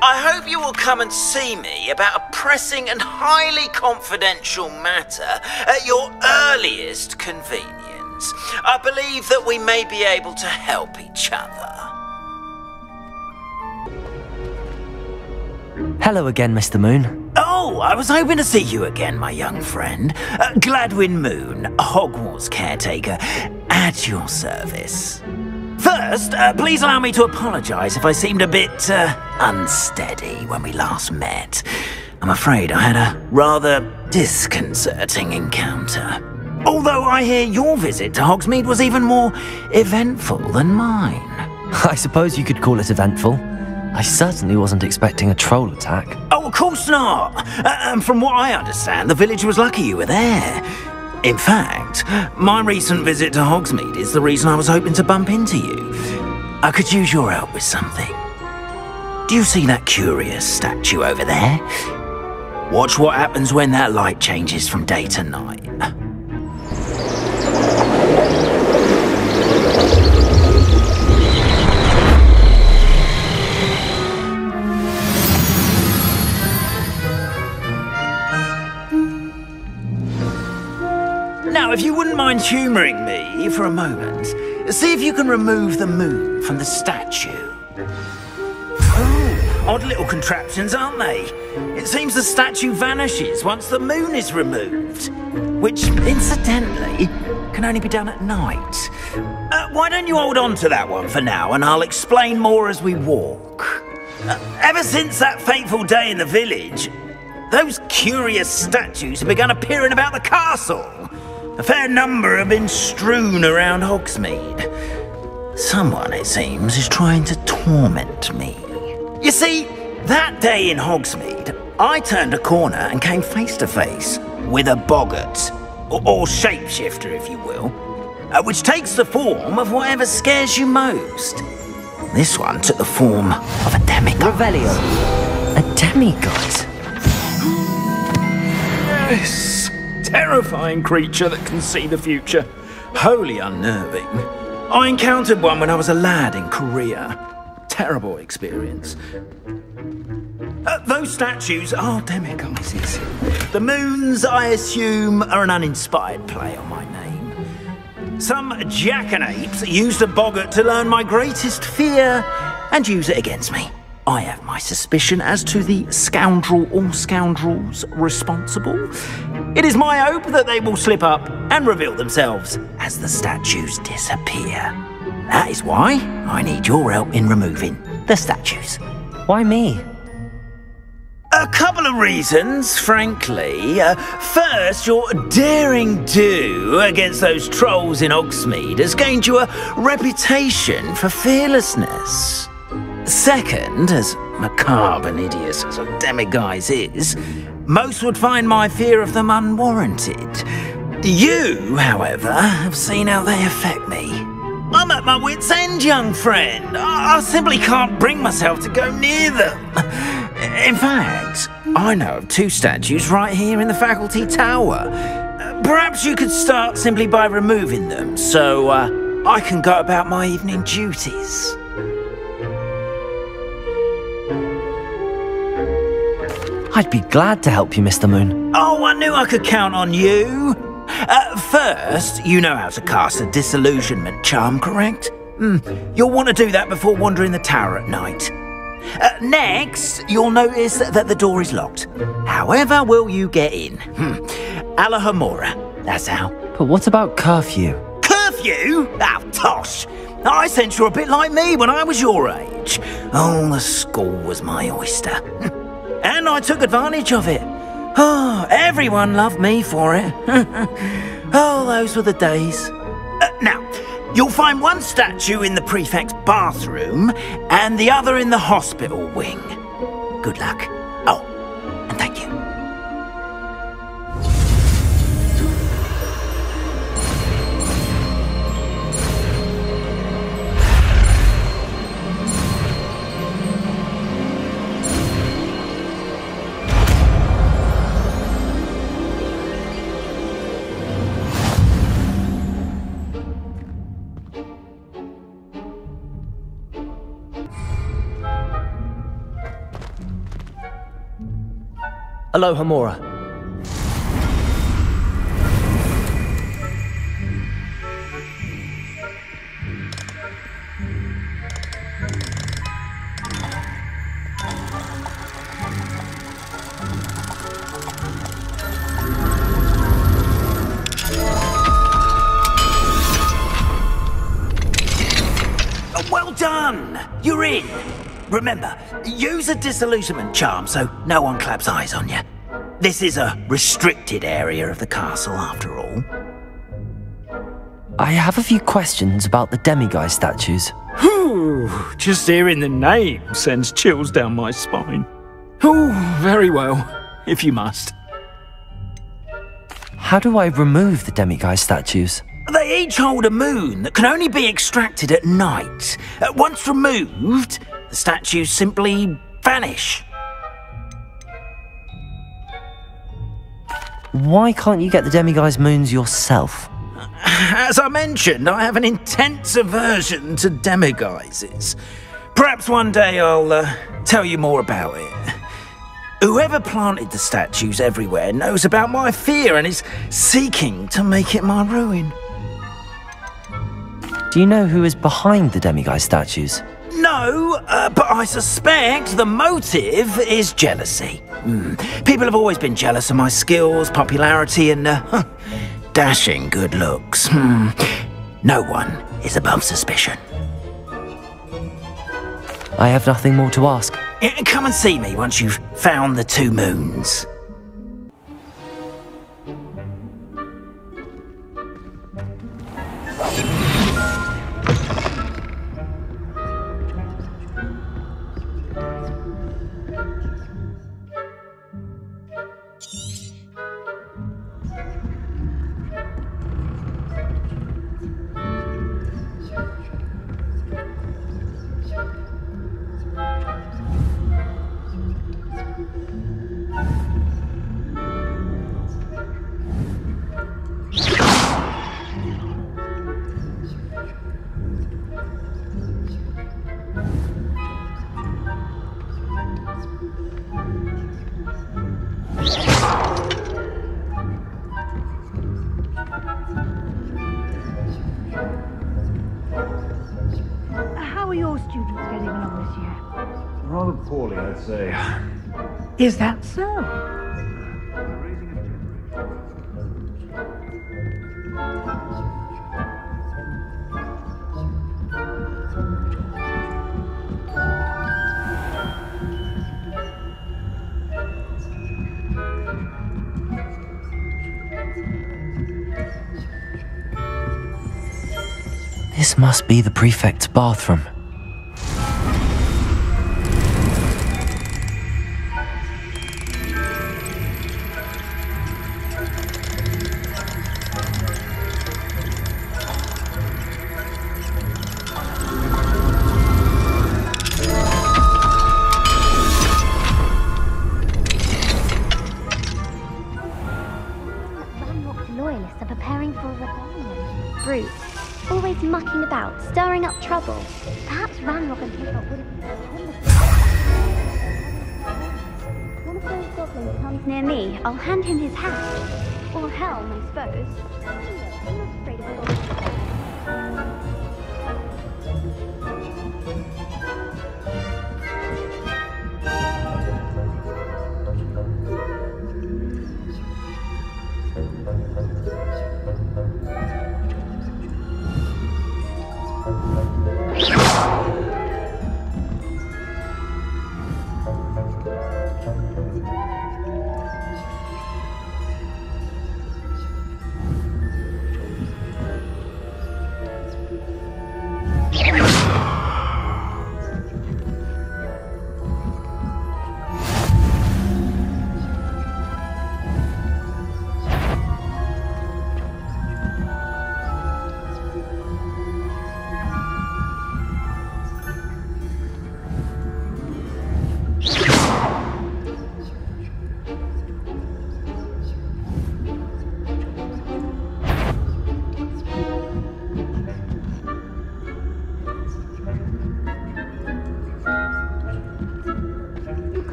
I hope you will come and see me about a pressing and highly confidential matter at your earliest convenience. I believe that we may be able to help each other. Hello again, Mr. Moon. Oh, I was hoping to see you again, my young friend. Gladwin Moon, Hogwarts caretaker, at your service. First, please allow me to apologize if I seemed a bit, unsteady when we last met. I'm afraid I had a rather disconcerting encounter. Although I hear your visit to Hogsmeade was even more eventful than mine. I suppose you could call it eventful. I certainly wasn't expecting a troll attack. Oh, of course not. And from what I understand, the village was lucky you were there. In fact, my recent visit to Hogsmeade is the reason I was hoping to bump into you. I could use your help with something. Do you see that curious statue over there? Watch what happens when that light changes from day to night. Now, if you wouldn't mind humouring me for a moment, see if you can remove the moon from the statue. Oh, odd little contraptions, aren't they? It seems the statue vanishes once the moon is removed, which, incidentally, can only be done at night. Why don't you hold on to that one for now, and I'll explain more as we walk. Ever since that fateful day in the village, those curious statues have begun appearing about the castle. A fair number have been strewn around Hogsmeade. Someone, it seems, is trying to torment me. You see, that day in Hogsmeade, I turned a corner and came face to face with a boggart, or shapeshifter, if you will, which takes the form of whatever scares you most. This one took the form of a demigod. Revelio. A demigod? Yes. Terrifying creature that can see the future. Wholly unnerving. I encountered one when I was a lad in Korea. Terrible experience. Those statues are demigods. The moons, I assume, are an uninspired play on my name. Some jackanapes used a boggart to learn my greatest fear and use it against me. I have my suspicion as to the scoundrel or scoundrels responsible. It is my hope that they will slip up and reveal themselves as the statues disappear. That is why I need your help in removing the statues. Why me? A couple of reasons, frankly. First, your daring do against those trolls in Hogsmeade has gained you a reputation for fearlessness. Second, as macabre and hideous as a demiguise is, most would find my fear of them unwarranted. You, however, have seen how they affect me. I'm at my wit's end, young friend. I simply can't bring myself to go near them. In fact, I know of two statues right here in the faculty tower. Perhaps you could start simply by removing them, so I can go about my evening duties. I'd be glad to help you, Mr. Moon. Oh, I knew I could count on you. First, you know how to cast a disillusionment charm, correct? You'll want to do that before wandering the tower at night. Next, you'll notice that the door is locked. However will you get in? Alahamora, that's how. But what about curfew? Curfew? Oh, tosh. I sense you're a bit like me when I was your age. Oh, the school was my oyster. And I took advantage of it. Oh, everyone loved me for it. Oh, those were the days. Now, you'll find one statue in the prefect's bathroom and the other in the hospital wing. Good luck. Oh, and thank you. Aloha, Mora. Well done! You're in! Remember, use a disillusionment charm so no one claps eyes on you. This is a restricted area of the castle, after all. I have a few questions about the demiguise statues. Whew, just hearing the name sends chills down my spine. Oh, very well, if you must. How do I remove the demiguise statues? They each hold a moon that can only be extracted at night. Once removed, the statues simply vanish. Why can't you get the demiguise moons yourself? As I mentioned, I have an intense aversion to demiguises. Perhaps one day I'll tell you more about it. Whoever planted the statues everywhere knows about my fear and is seeking to make it my ruin. Do you know who is behind the demiguise statues? No, but I suspect the motive is jealousy. People have always been jealous of my skills, popularity, and dashing good looks. No one is above suspicion. I have nothing more to ask. Come and see me once you've found the 2 moons. How are your students getting along this year? Rather poorly, I'd say. Is that so? This must be the prefect's bathroom. Ranrock's loyalists are preparing for a rebellion. Brute. Always mucking about, stirring up trouble. Perhaps Ranrock and Hiccup would have been One of those goblins comes near me, I'll hand him his hat. Or helm, I suppose. I'm not afraid of goblins.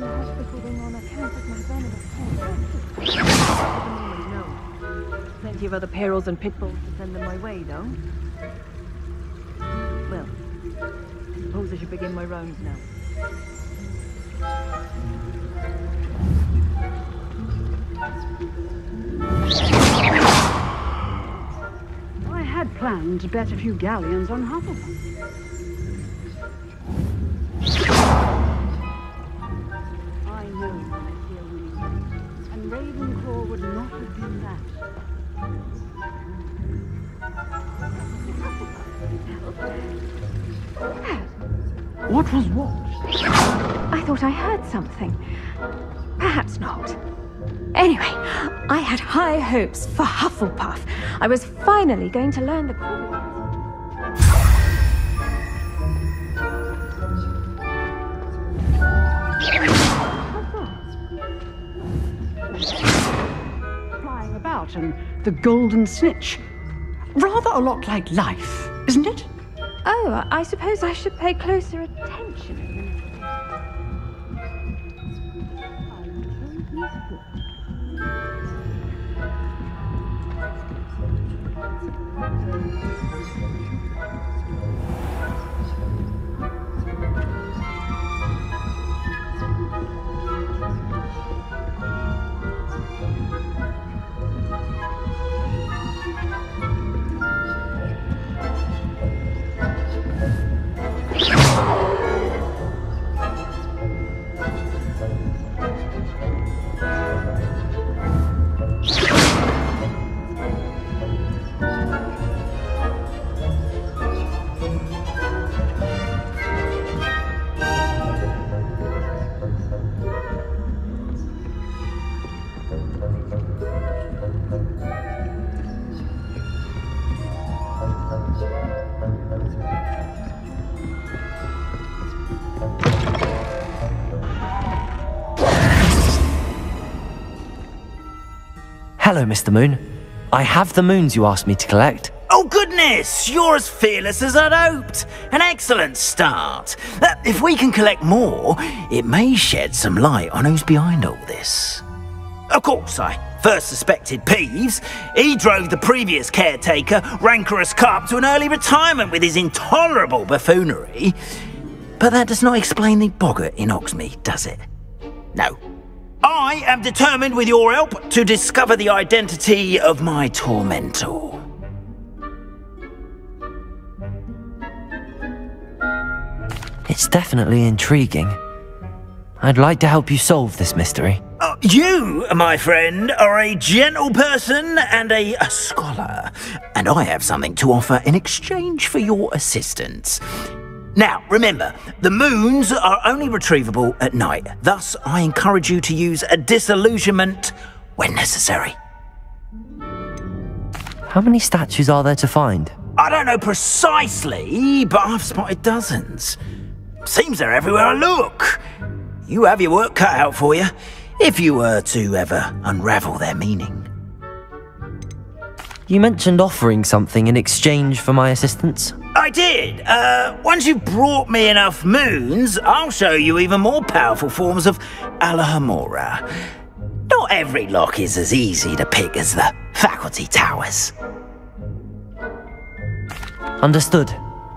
hospital on account of my venomous no. Plenty of other perils and pitfalls to send them my way, though. Well, I suppose I should begin my rounds now. I had planned to bet a few galleons on Hufflepuff. I know my dear winning, and Ravenclaw would not have done that. What was what? I thought I heard something. Perhaps not. Anyway, I had high hopes for Hufflepuff. I was finally going to learn the Quidditch. Flying about and the golden snitch. Rather a lot like life, isn't it? Oh, I suppose I should pay closer attention. Hello, Mr. Moon. I have the moons you asked me to collect. Oh, goodness! You're as fearless as I'd hoped. An excellent start. If we can collect more, it may shed some light on who's behind all this. Of course, I first suspected Peeves. He drove the previous caretaker, Rancorous Carp, to an early retirement with his intolerable buffoonery. But that does not explain the boggart in Hogsmeade, does it? No. I am determined, with your help, to discover the identity of my tormentor. It's definitely intriguing. I'd like to help you solve this mystery. You, my friend, are a gentle person and a scholar, and I have something to offer in exchange for your assistance. Now, remember, the moons are only retrievable at night. Thus, I encourage you to use a disillusionment when necessary. How many statues are there to find? I don't know precisely, but I've spotted dozens. Seems they're everywhere I look. You have your work cut out for you, if you were to ever unravel their meaning. You mentioned offering something in exchange for my assistance. I did. Once you've brought me enough moons, I'll show you even more powerful forms of Alohomora. Not every lock is as easy to pick as the faculty towers. Understood.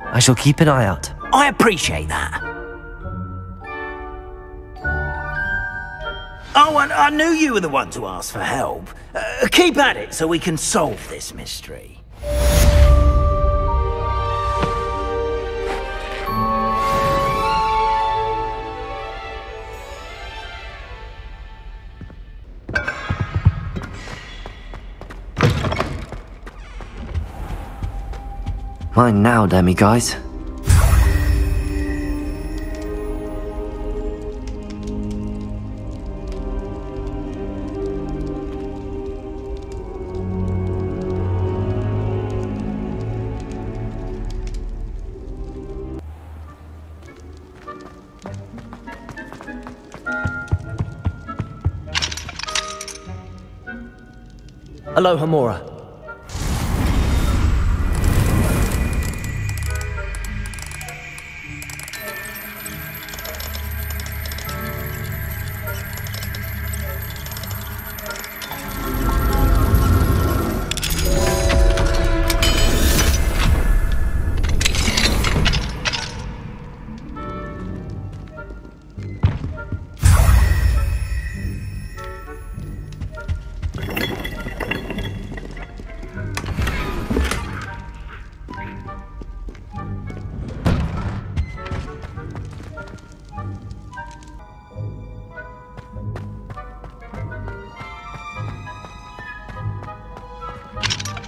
I shall keep an eye out. I appreciate that. Oh, and I knew you were the one to ask for help. Keep at it so we can solve this mystery. Mine now, demi-guys. Alohomora.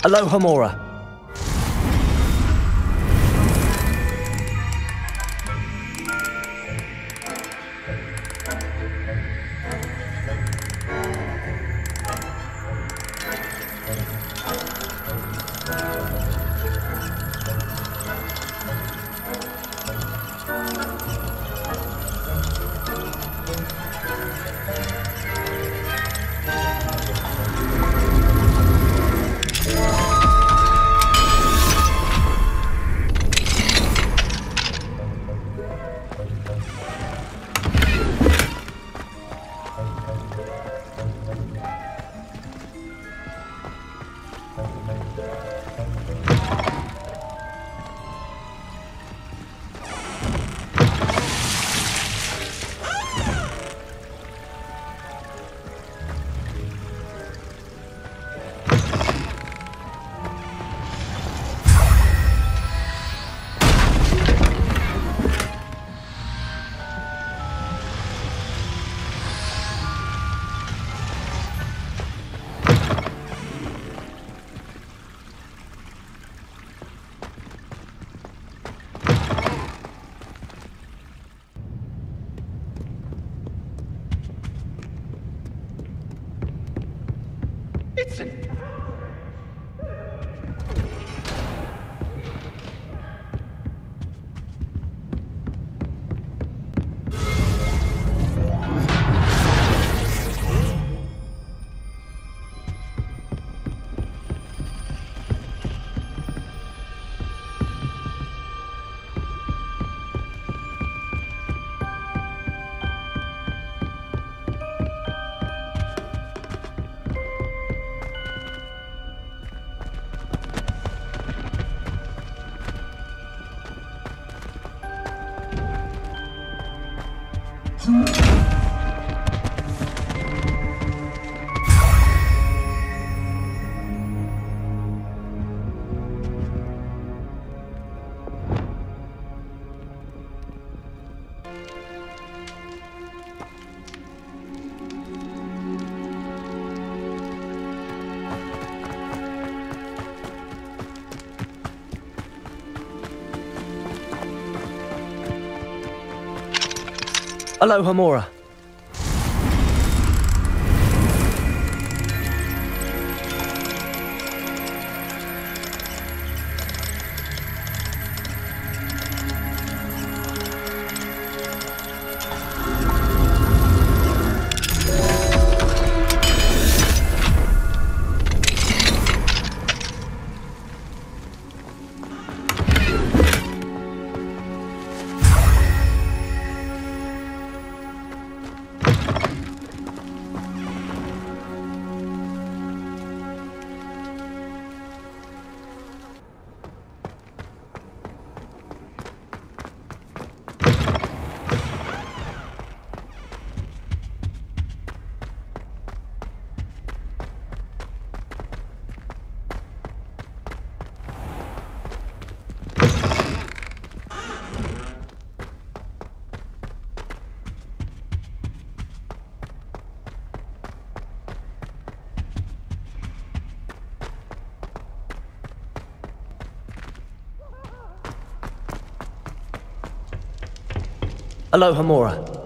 Aloha Mora. Aloha Mora. Aloha Mora.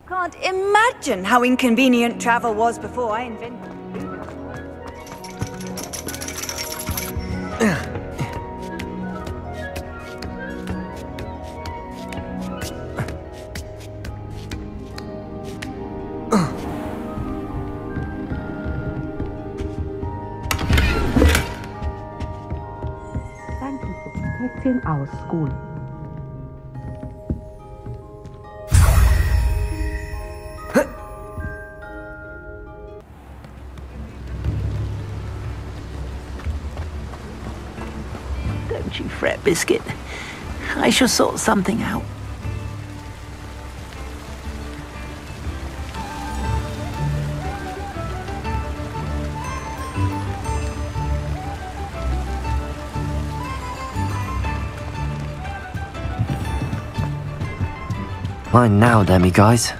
Can't imagine how inconvenient travel was before I invented it. Thank you for protecting our school. Don't you fret, Biscuit. I shall sort something out. Mine now, Demi guys.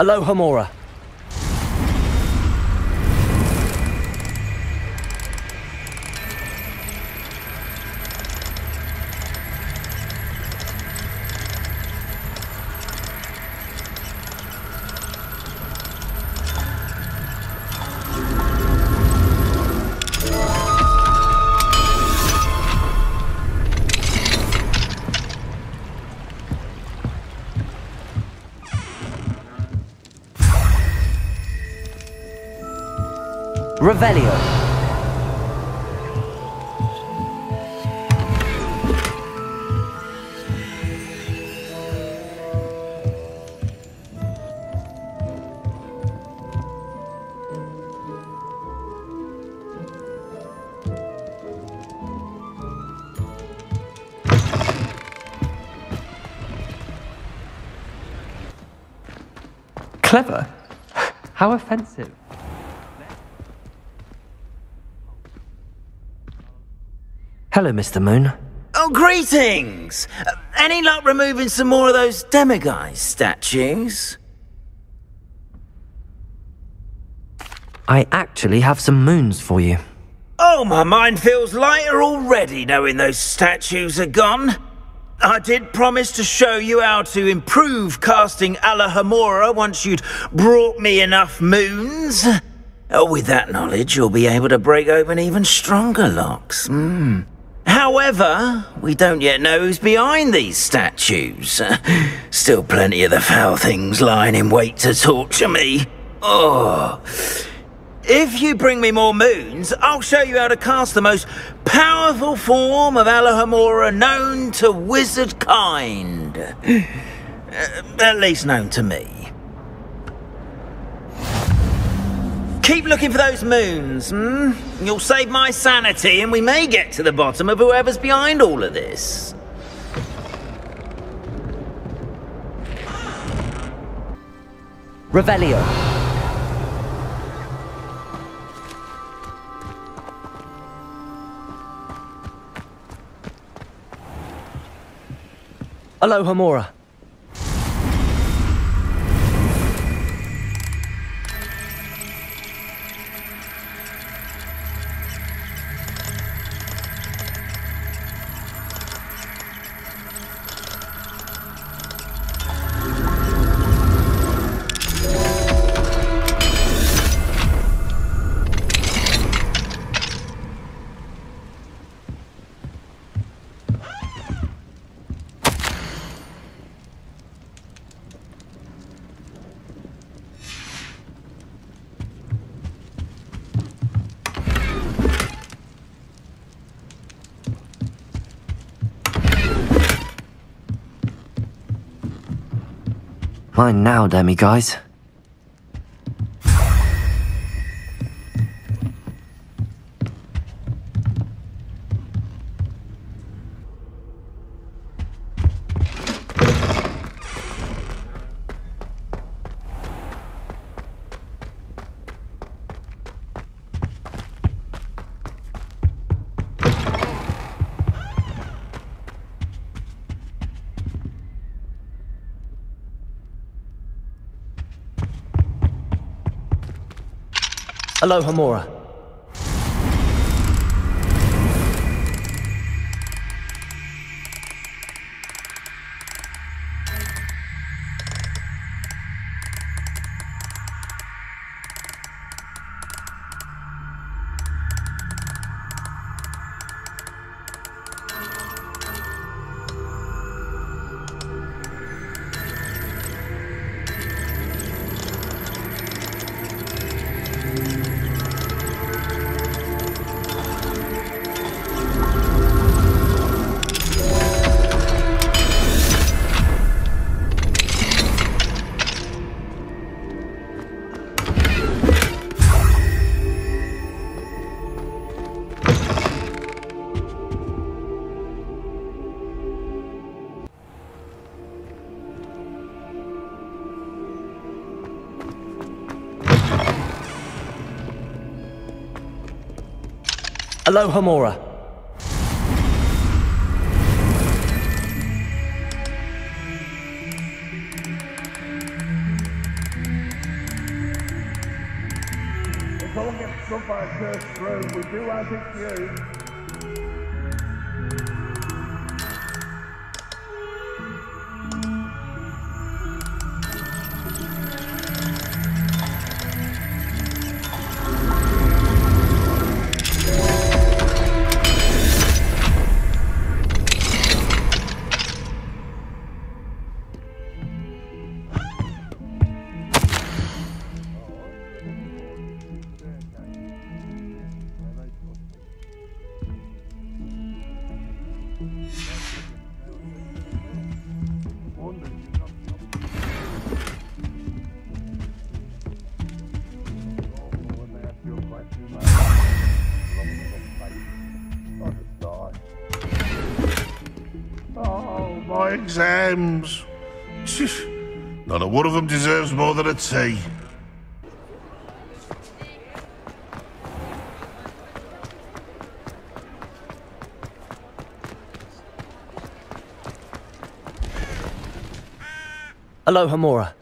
Aloha Mora. Revelio. Clever? How offensive. Hello, Mr. Moon. Oh, greetings! Any luck removing some more of those demiguise statues? I actually have some moons for you. Oh, my mind feels lighter already knowing those statues are gone. I did promise to show you how to improve casting Alohomora once you'd brought me enough moons. With that knowledge, you'll be able to break open even stronger locks. However, we don't yet know who's behind these statues. Still plenty of the foul things lying in wait to torture me. Oh. If you bring me more moons, I'll show you how to cast the most powerful form of Alohomora known to wizard kind. At least known to me. Keep looking for those moons, You'll save my sanity and we may get to the bottom of whoever's behind all of this. Revelio. Aloha Mora. Mine now, Demi guys. Aloha Mora. Aloha Mora. If someone gets struck by a cursed room, we do as it's you. Oh, my exams. Not a one of them deserves more than a tea. Aloha Mora.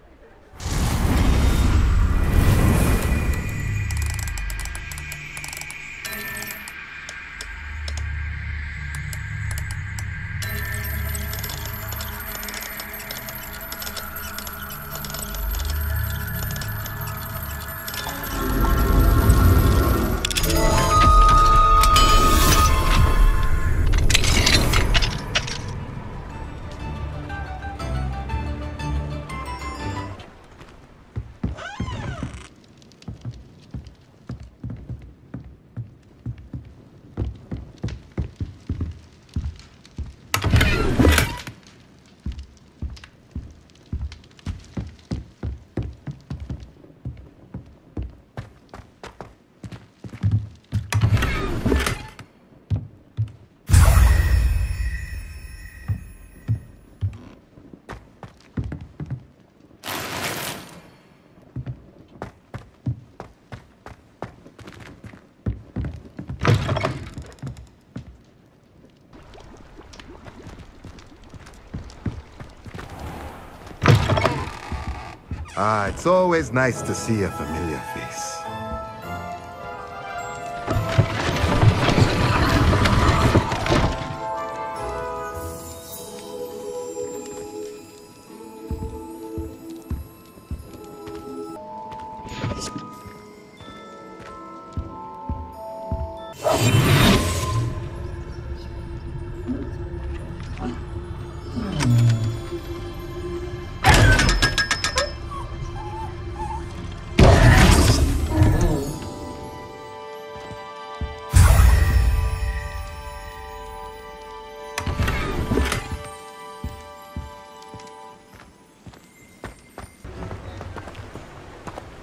Ah, it's always nice to see a familiar face.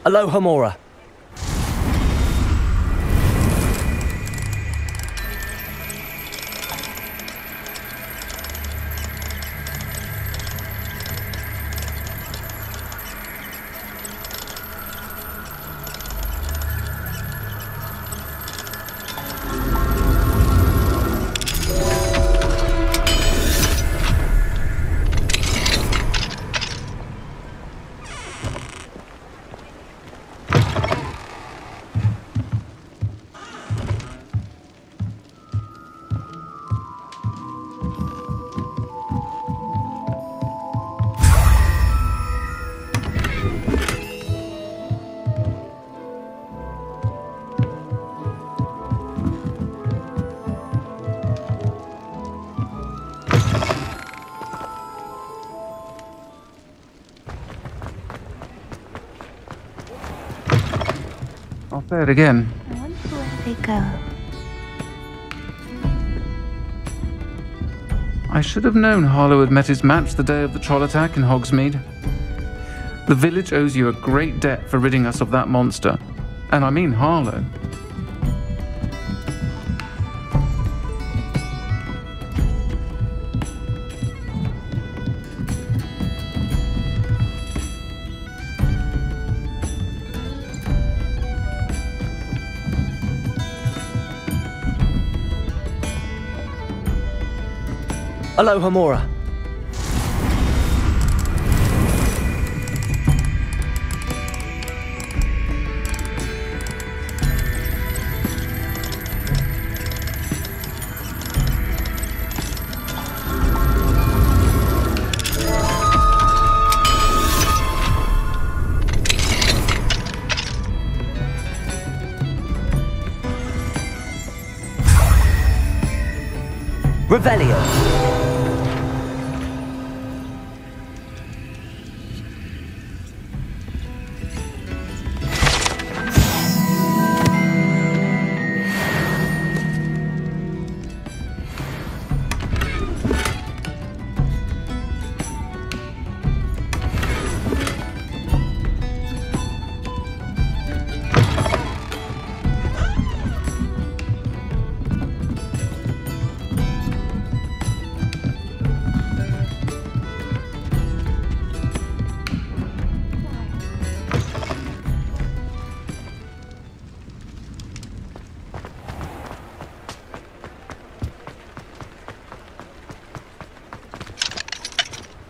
Aloha Mora. I'll say it again. I wonder where they go. I should have known Harlow had met his match the day of the troll attack in Hogsmeade. The village owes you a great debt for ridding us of that monster. And I mean Harlow. Aloha Mora. Revelio.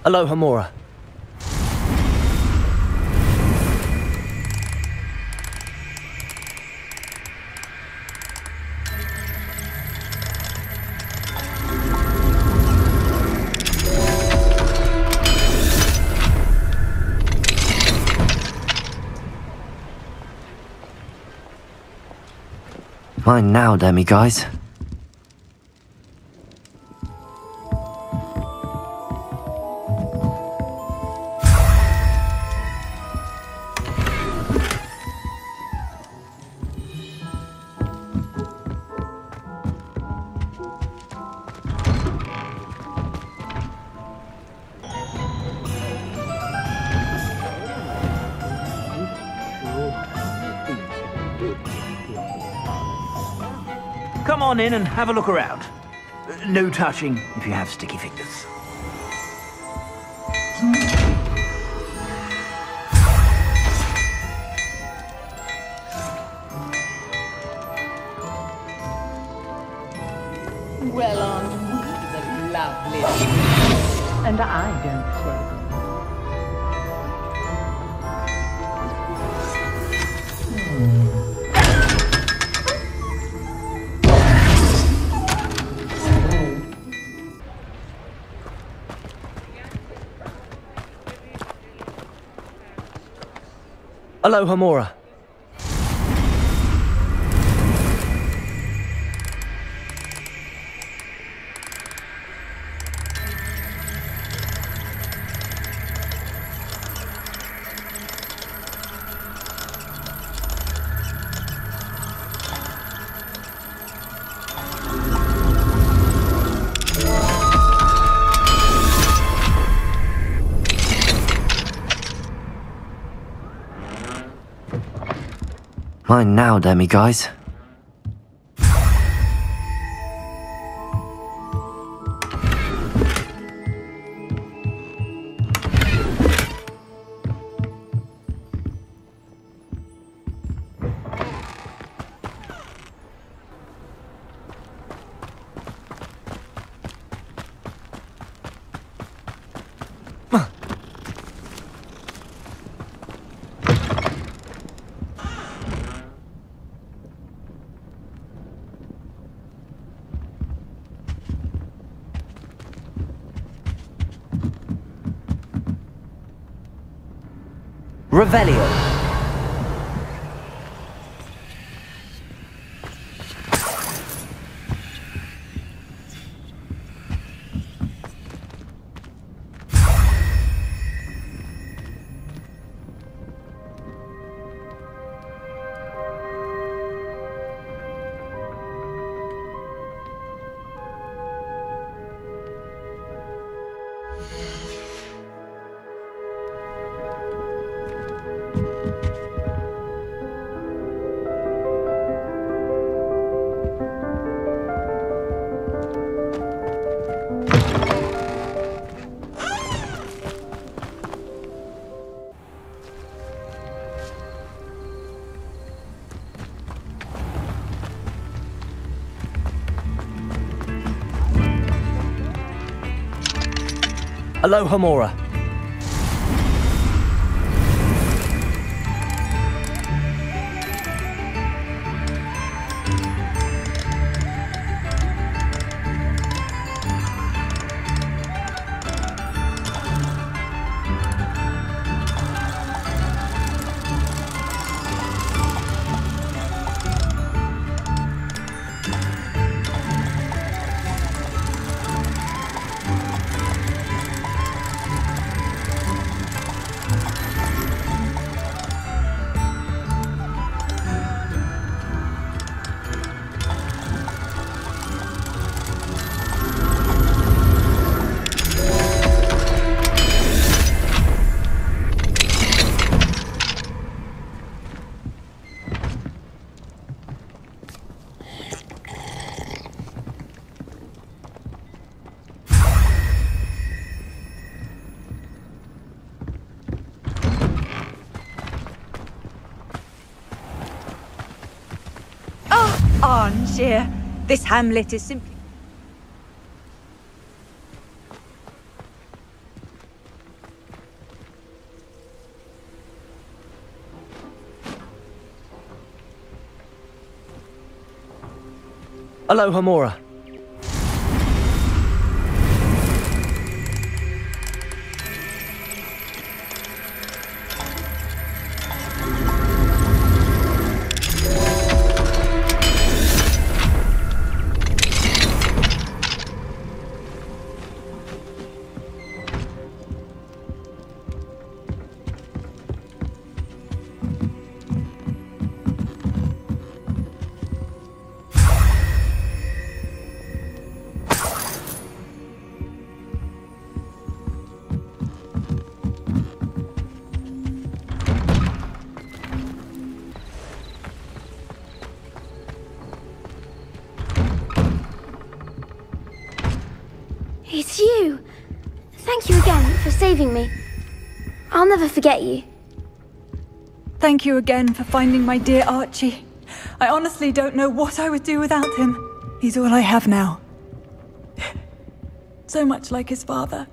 Aloha Mora. Mine now, demi-guys. Come on in and have a look around. No touching if you have sticky fingers. Well on, the lovely. And I don't say. Aloha Mora. Mine now, demi-guys. Revelio. Aloha Mora. Arnshire. This hamlet is simply... Aloha Mora. It's you! Thank you again for saving me. I'll never forget you. Thank you again for finding my dear Archie. I honestly don't know what I would do without him. He's all I have now. So much like his father.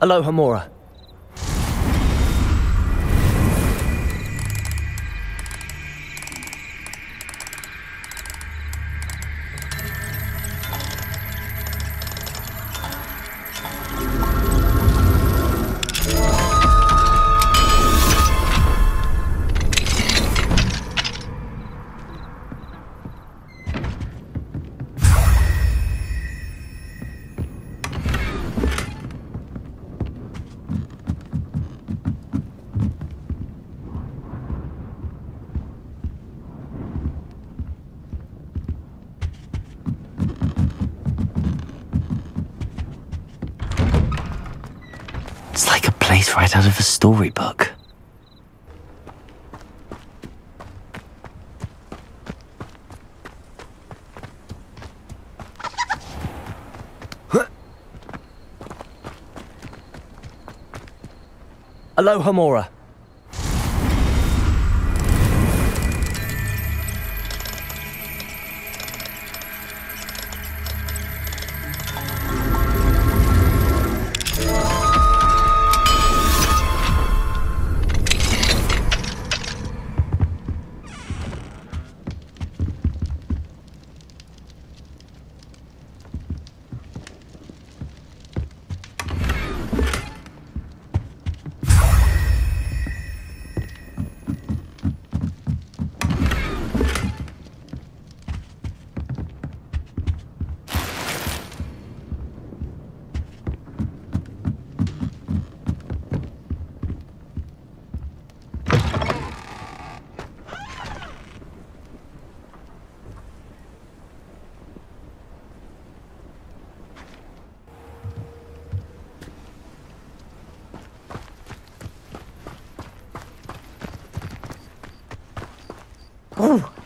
Aloha Mora. It's like a place right out of a storybook. Aloha Mora.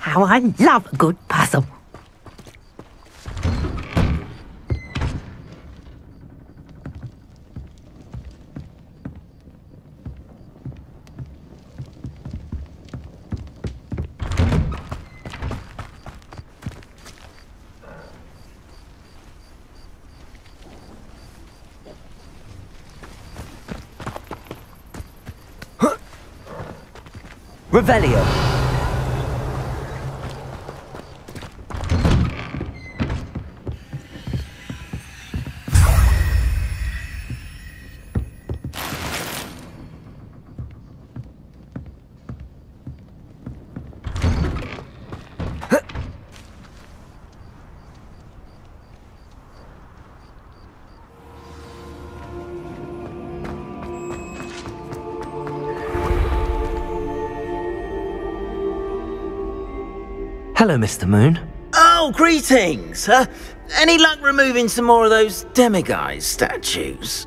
how I love a good puzzle. Revelio. Hello, Mr. Moon. Oh, greetings! Any luck removing some more of those demiguise statues?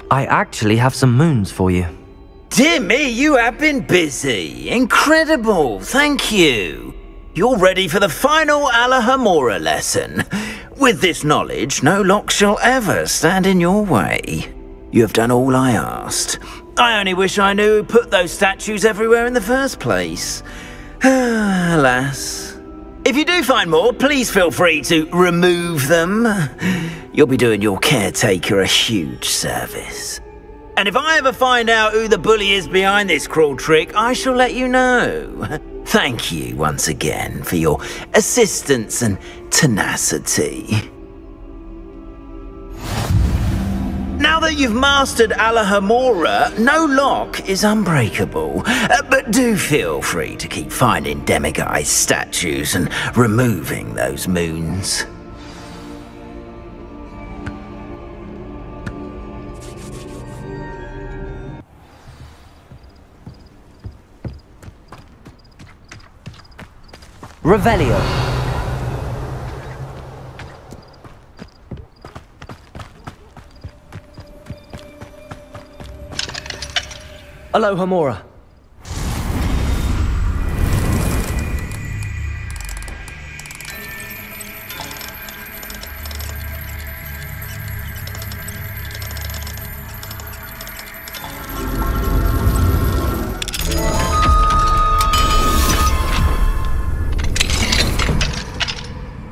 I actually have some moons for you. Dear me, you have been busy. Incredible, thank you. You're ready for the final Alohomora lesson. With this knowledge, no lock shall ever stand in your way. You have done all I asked. I only wish I knew who put those statues everywhere in the first place. Alas. If you do find more, please feel free to remove them. You'll be doing your caretaker a huge service. And if I ever find out who the bully is behind this cruel trick, I shall let you know. Thank you once again for your assistance and tenacity. Now that you've mastered Alohomora, no lock is unbreakable. But do feel free to keep finding demiguise statues and removing those moons. Revelio. Alohomora.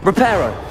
Reparo.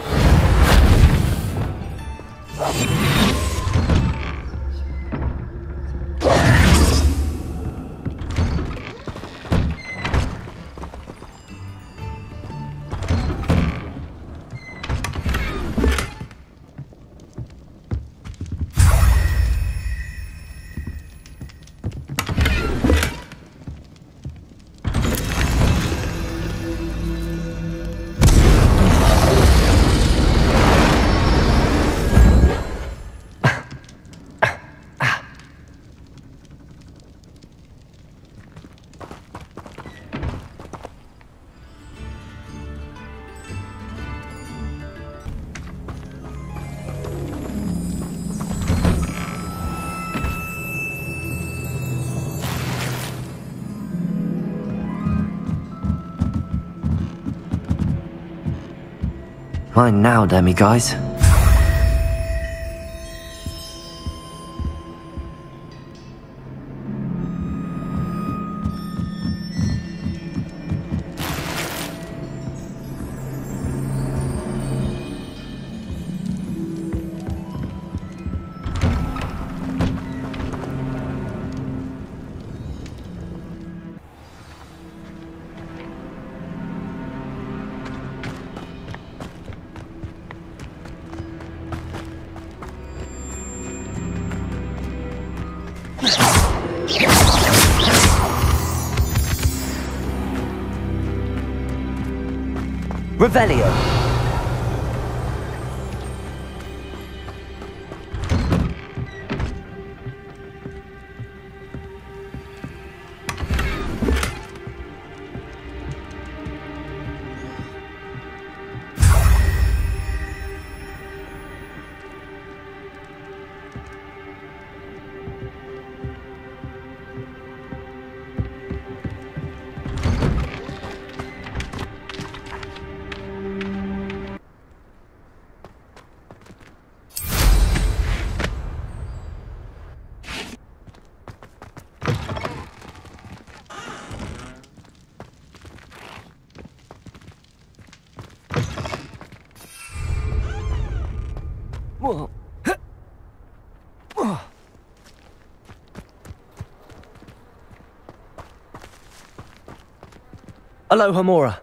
Mine now, demiguise. Revelio. Aloha Mora.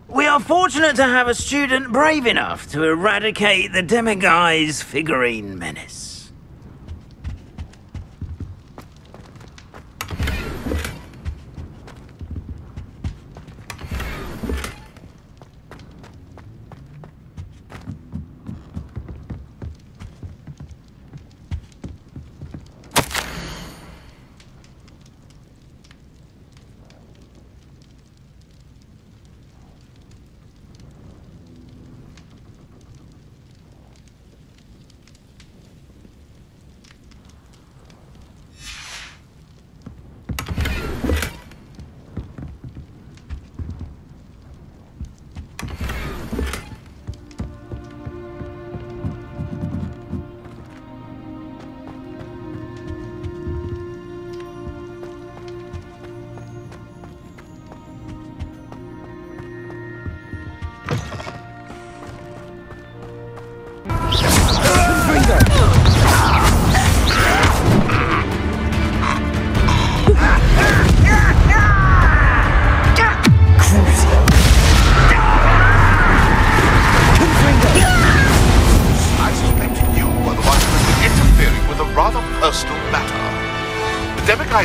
We are fortunate to have a student brave enough to eradicate the demiguise figurine menace.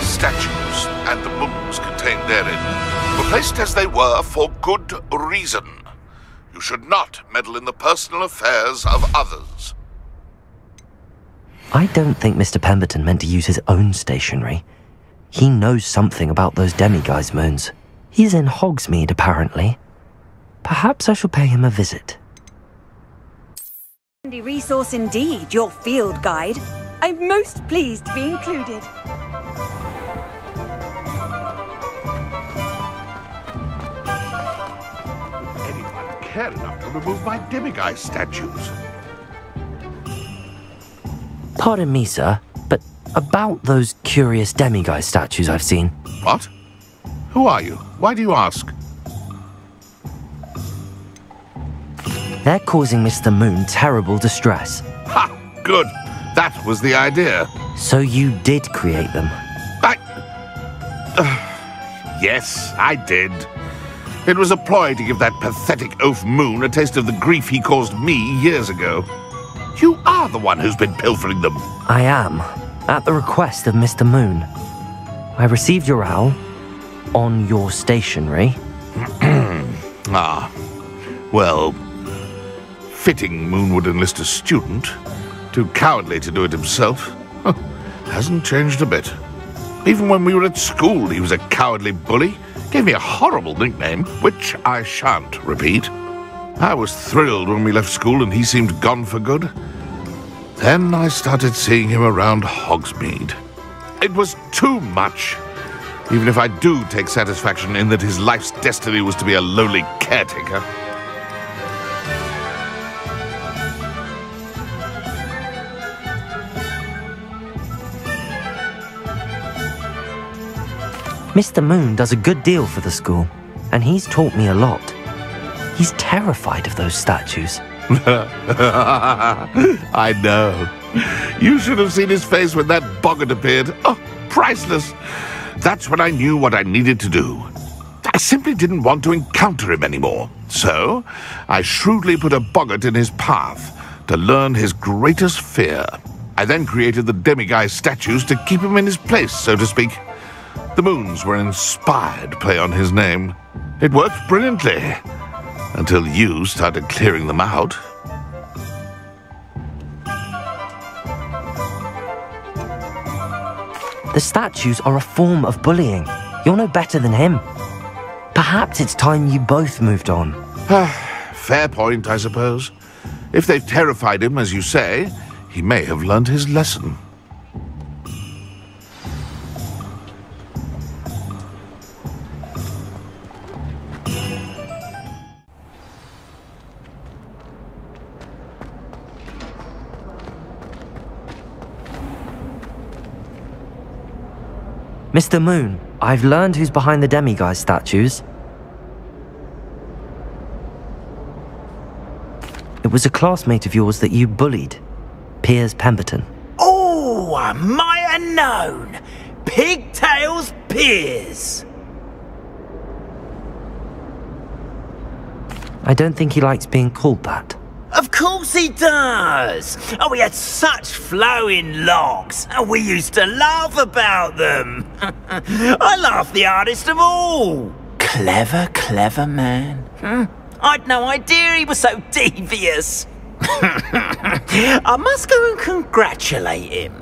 Statues and the moons contained therein were placed as they were for good reason. You should not meddle in the personal affairs of others. I don't think Mr. Pemberton meant to use his own stationery. He knows something about those demiguise moons. He's in Hogsmeade, apparently. Perhaps I shall pay him a visit. Handy resource indeed, your field guide. I'm most pleased to be included. Care enough to remove my demiguise statues. Pardon me, sir, but about those curious demiguise statues I've seen. What? Who are you? Why do you ask? They're causing Mr. Moon terrible distress. Ha! Good. That was the idea. So you did create them? Yes, I did. It was a ploy to give that pathetic oaf Moon a taste of the grief he caused me years ago. You are the one who's been pilfering them. I am, at the request of Mr. Moon. I received your owl on your stationery. Ah, well, fitting Moon would enlist a student. Too cowardly to do it himself. Hasn't changed a bit. Even when we were at school, he was a cowardly bully. Gave me a horrible nickname, which I shan't repeat. I was thrilled when we left school and he seemed gone for good. Then I started seeing him around Hogsmeade. It was too much. Even if I do take satisfaction in that his life's destiny was to be a lowly caretaker. Mr. Moon does a good deal for the school, and he's taught me a lot. He's terrified of those statues. I know. You should have seen his face when that boggart appeared. Oh, priceless. That's when I knew what I needed to do. I simply didn't want to encounter him anymore. So, I shrewdly put a boggart in his path to learn his greatest fear. I then created the demiguise statues to keep him in his place, so to speak. The moons were an inspired play on his name. It worked brilliantly, until you started clearing them out. The statues are a form of bullying. You're no better than him. Perhaps it's time you both moved on. Fair point, I suppose. If they've terrified him, as you say, he may have learned his lesson. Mr. Moon, I've learned who's behind the demiguise statues. It was a classmate of yours that you bullied, Piers Pemberton. Oh, I might have known. Pigtails Piers. I don't think he likes being called that. Of course he does. Oh, he had such flowing locks, and we used to laugh about them. I laughed the hardest of all. Clever, clever man. I'd no idea he was so devious. I must go and congratulate him.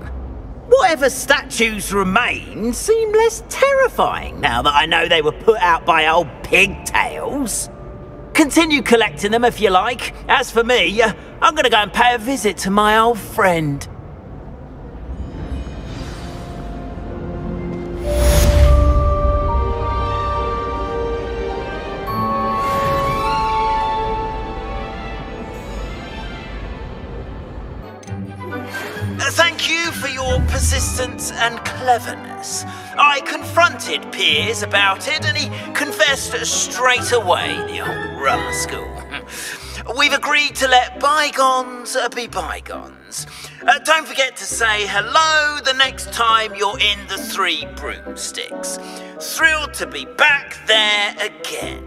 Whatever statues remain seem less terrifying now that I know they were put out by old pigtails. Continue collecting them if you like. As for me, I'm gonna go and pay a visit to my old friend. Thank you for your persistence and cleverness. I confronted Piers about it, and he confessed straight away, the old rascal. We've agreed to let bygones be bygones. Don't forget to say hello the next time you're in the Three Broomsticks. Thrilled to be back there again.